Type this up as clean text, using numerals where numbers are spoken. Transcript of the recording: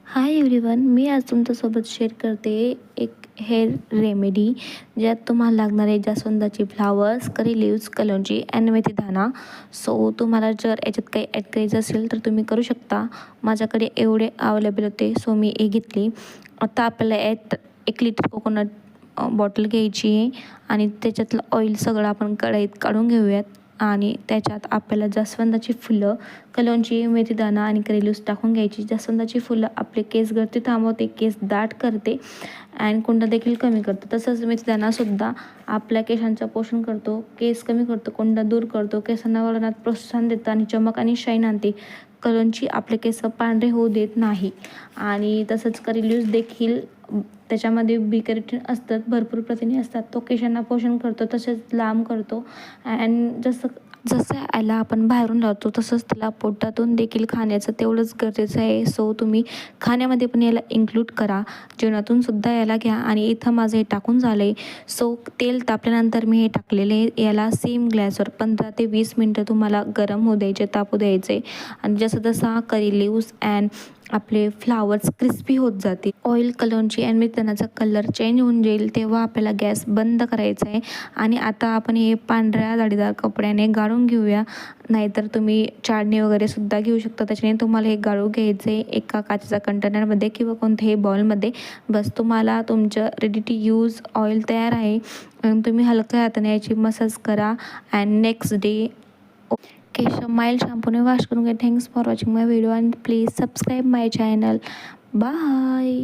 Hi everyone, मी आज तुमच्यासोबत share करते एक हेअर रेमेडी ज्यात तुम्हाला लागणारे जास्वंदाची flowers, curry leaves, kalonji and मेथीदाणा. सो तुम्हाला जर याच्यात काही ॲड करायचं असेल तर तुम्ही करू शकता. माझ्याकडे एवढे अवेलेबल होते सो मी हे घेतली. आता आपल्याला यात 1 लिटर कोकोनट बॉटल घ्यायची आहे आणि त्याच्यातलं ऑइल सगळं आपण कढईत काढून घेऊयात. आणि त्याच्यात आपल्याला जास्वंदाची फुलं, कलोंजी, मेथीदाणा आणि करी लिव्स टाकून घ्यायची. जास्वंदाची फुलं आपले केस गळती थांबवते, केस दाट करते आणि कोंडा देखील कमी करतो. तसंच मेथीदाणासुद्धा आपल्या केसांचं पोषण करतो, केस कमी करतो, कोंडा दूर करतो, केसांना वळणात प्रोत्साहन देतं आणि चमक आणि शाईन आणते. कलोंजी आपले केस पांढरे होऊ देत नाही आणि तसंच करी लिव्स देखील त्याच्यामध्ये बी कॅरोटीन असतात, भरपूर प्रथिने असतात. तो केसांना पोषण करतो, तसेच लांब करतो. अँड जसं जसं याला आपण बाहेरून लावतो तसंच त्याला पोटातून देखील खाण्याचं तेवढंच गरजेचं आहे. सो तुम्ही खाण्यामध्ये पण याला इन्क्लूड करा, जेवणातून सुद्धा याला घ्या. आणि इथं माझं हे टाकून झालं आहे. सो तेल तापल्यानंतर मी हे टाकलेले आहे. याला सेम गॅसवर 15 ते 20 मिनटं तुम्हाला गरम होऊ द्यायचे, तापू द्यायचे. आणि जसं जसा करी लिव्स अँड आपले फ्लावर्स क्रिस्पी होत जातील, ऑइल, कलोंजी अँड मेथीदाण्याचा कलर चेंज होऊन जाईल, तेव्हा आपल्याला गॅस बंद करायचा आहे. आणि आता आपण हे पांढऱ्या जाळीदार कपड्याने गाळून घेऊया, नाहीतर तुम्ही चाळणी वगैरे सुद्धा घेऊ शकता. त्याच्याने तुम्हाला हे गाळू घ्यायचं आहे एका काचेच्या कंटेनरमध्ये किंवा कोणत्याही बॉलमध्ये. बस तुम्हाला तुमचं रेडी टू यूज ऑइल तयार आहे. तुम्ही हलक्या हाताने याची मसाज करा अँड नेक्स्ट डे केस माइल्ड शॅम्पूने वॉश करून घ्या. Thanks for watching my video and please subscribe my channel. Bye.